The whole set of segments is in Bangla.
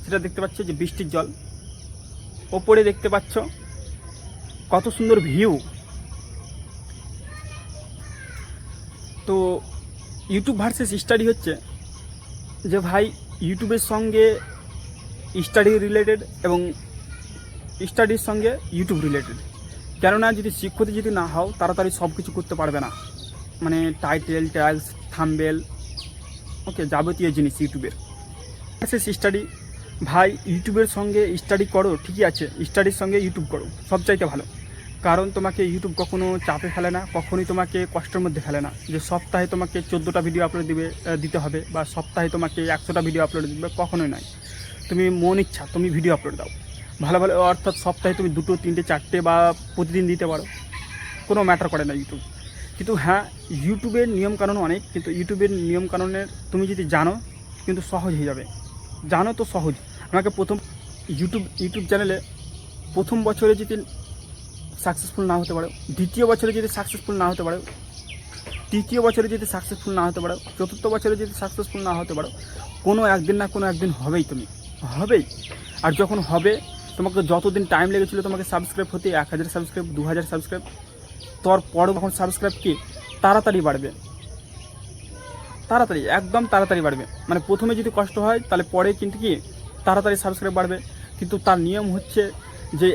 সেটা দেখতে পাচ্ছ যে বৃষ্টির জল। ওপরে দেখতে পাচ্ছ কত সুন্দর ভিউ। তো ইউটিউব ভার্সেস স্টাডি হচ্ছে যে ভাই ইউটিউবের সঙ্গে স্টাডি রিলেটেড এবং স্টাডির সঙ্গে ইউটিউব রিলেটেড। কেননা যদি শিক্ষিত যদি না হও তাড়াতাড়ি সব কিছু করতে পারবে না, মানে টাইটেল, ট্যাগস, থাম্বনেল, ওকে, যাবতীয় জিনিস ইউটিউবের। স্টাডি ভাই ইউটিউবের সঙ্গে স্টাডি করো ঠিকই আছে, স্টাডির সঙ্গে ইউটিউব করো সবচাইতে ভালো। কারণ তোমাকে ইউটিউব কখনো চাপে ফেলে না, কখনোই তোমাকে কষ্টের মধ্যে ফেলে না যে সপ্তাহে তোমাকে 14টা ভিডিও আপলোড দিতে হবে বা সপ্তাহে তোমাকে 100টা ভিডিও আপলোড দিবে, কখনোই নয়। তুমি মন ইচ্ছা তুমি ভিডিও আপলোড দাও ভালো ভালো, অর্থাৎ সপ্তাহে তুমি 2, 3, 4টে বা প্রতিদিন দিতে পারো, কোনো ম্যাটার করে না ইউটিউব। কিন্তু হ্যাঁ, ইউটিউবের নিয়মকানুন অনেক, কিন্তু ইউটিউবের নিয়মকানুনের তুমি যদি জানো কিন্তু সহজ হয়ে যাবে। জানো তো সহজ। আমাকে প্রথম ইউটিউব চ্যানেলে প্রথম বছরে যদি সাকসেসফুল না হতে পারো, দ্বিতীয় বছরে যদি সাকসেসফুল না হতে পারো, তৃতীয় বছরে যদি সাকসেসফুল না হতে পারো, চতুর্থ বছরে যদি সাকসেসফুল না হতে পারো, কোনো একদিন না কোনো একদিন হবেই, তুমি হবেই। আর যখন হবে, তোমাকে যতদিন টাইম লেগেছিলো তোমাকে সাবস্ক্রাইব হতে, 1000 সাবস্ক্রাইব, 2000 সাবস্ক্রাইব, তারপরও তখন সাবস্ক্রাইব কি তাড়াতাড়ি বাড়বে, তাড়াতাড়ি, একদম তাড়াতাড়ি বাড়বে। মানে প্রথমে যদি কষ্ট হয় তাহলে পরে কিন্তু কি তাড়াতাড়ি সাবস্ক্রাইব বাড়বে। কিন্তু তার নিয়ম হচ্ছে যে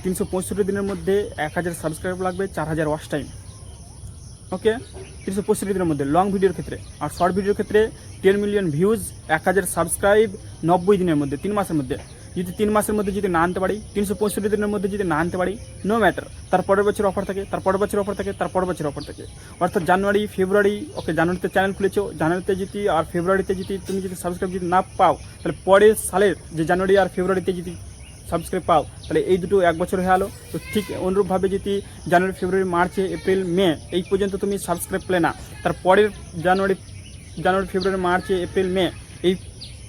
365 দিনের মধ্যে 1000 সাবস্ক্রাইব লাগবে, 4000 ওয়াচ টাইম। ওকে, 365 দিনের মধ্যে লং ভিডিওর ক্ষেত্রে। আর শর্ট ভিডিওর ক্ষেত্রে 10 মিলিয়ন ভিউজ, 1000 সাবস্ক্রাইব 90 দিনের মধ্যে, 3 মাসের মধ্যে। যদি 3 মাসের মধ্যে যদি না আনতে পারি, 365 দিনের মধ্যে যদি না আনতে পারি, নো ম্যাটার, তার পরের বছর অফার থাকে, তার পরের বছর অফার থাকে, তার পরের বছর অফার থাকে। অর্থাৎ জানুয়ারি, ফেব্রুয়ারি, ওকে, জানুয়ারিতে চ্যানেল খুলেছো, জানুয়ারিতে যদি আর ফেব্রুয়ারিতে যদি তুমি যদি সাবস্ক্রাইব যদি না পাও, তাহলে পরের সালের যে জানুয়ারি আর ফেব্রুয়ারিতে যদি সাবস্ক্রাইব পাও, তাহলে এই দুটো 1 বছর হয়ে গেলো। তো ঠিক অনুরূপভাবে যদি জানুয়ারি, ফেব্রুয়ারি, মার্চে, এপ্রিল, মে এই পর্যন্ত তুমি সাবস্ক্রাইব পেলে না, তারপরের জানুয়ারি, ফেব্রুয়ারি, মার্চে, এপ্রিল, মে এই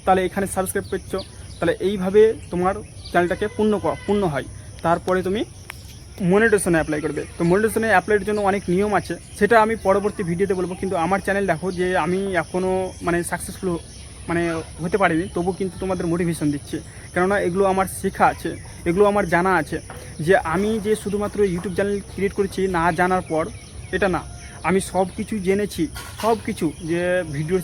তাহলে এখানে সাবস্ক্রাইব পেয়েছো, তাহলে এইভাবে তোমার চ্যানেলটাকে পূর্ণ হয়। তারপরে তুমি মনিটাইজেশনে অ্যাপ্লাই করবে। তো মনিটাইজেশনে অ্যাপ্লাইয়ের জন্য অনেক নিয়ম আছে, সেটা আমি পরবর্তী ভিডিওতে বলবো। কিন্তু আমার চ্যানেল দেখো যে আমি এখনও মানে সাকসেসফুল মানে হতে পারিনি, তবু কিন্তু তোমাদের মোটিভেশন দিচ্ছি। কেননা এগুলো আমার শেখা আছে, এগুলো আমার জানা আছে। যে আমি যে শুধুমাত্র ইউটিউব চ্যানেল ক্রিয়েট করেছি না জানার পর, এটা না, আমি সব কিছু জেনেছি, সব কিছু, যে ভিডিওর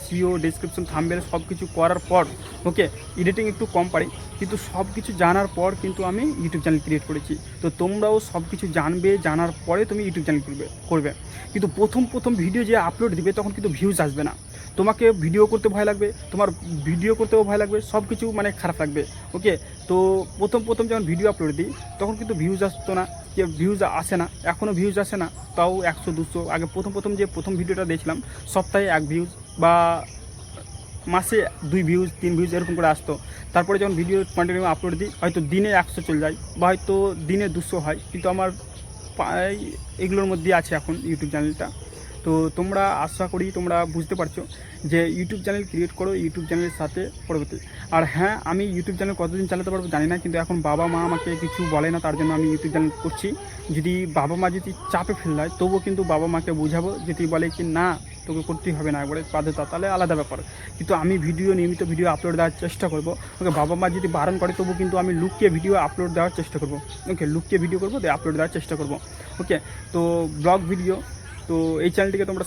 সিও ডেসক্রিপশন, থাম্বনেল সব কিছু করার পর, ওকে, এডিটিং একটু কম পারি, কিন্তু সব কিছু জানার পর কিন্তু আমি ইউটিউব চ্যানেল ক্রিয়েট করেছি। তো তোমরাও সব কিছু জানবে, জানার পরে তুমি ইউটিউব চ্যানেল করবে। কিন্তু প্রথম ভিডিও যে আপলোড দিবে তখন কিন্তু ভিউজ আসবে না, তোমাকে ভিডিও করতে ভয় লাগবে, তোমার ভিডিও করতেও ভয় লাগবে, সব কিছু মানে খারাপ লাগবে। ওকে, তো প্রথম যখন ভিডিও আপলোড দিই তখন কিন্তু ভিউজ আসতো না, যে ভিউজ আসে না, এখনও ভিউজ আসে না, তাও 100, 200। আগে প্রথম ভিডিওটা দিয়েছিলাম সপ্তাহে 1 ভিউজ বা মাসে 2 ভিউজ, 3 ভিউজ এরকম করে আসতো। তারপরে যখন ভিডিও কন্টিনিউ আপলোড দিই, হয়তো দিনে 100 চলে যায় বা হয়তো দিনে 200 হয়, কিন্তু আমার এগুলোর মধ্যে আছে এখন ইউটিউব চ্যানেলটা। তো তোমরা আশা করি তোমরা বুঝতে পারছো যে ইউটিউব চ্যানেল ক্রিয়েট করো, ইউটিউব চ্যানেলের সাথে পরবর্তী। আর হ্যাঁ, আমি ইউটিউব চ্যানেল কতদিন চালাতে পারবো জানি না, কিন্তু এখন বাবা মা আমাকে কিছু বলে না, তার জন্য আমি ইউটিউব চ্যানেল করছি। যদি বাবা মা যদি চাপে ফেল হয়, তবুও কিন্তু বাবা মাকে বোঝাবো, যদি বলে কি না তোকে করতেই হবে না একবারে বাধ্যতা, তাহলে আলাদা ব্যাপার। কিন্তু আমি নিয়মিত ভিডিও আপলোড দেওয়ার চেষ্টা করবো। ওকে, বাবা মা যদি বারণ করে তবু কিন্তু আমি লুকিয়ে ভিডিও আপলোড দেওয়ার চেষ্টা করবো। ওকে, লুকিয়ে ভিডিও করবো, দিয়ে আপলোড দেওয়ার চেষ্টা করবো। ওকে, তো ব্লগ ভিডিও, তো এই চ্যানেলটিকে তোমরা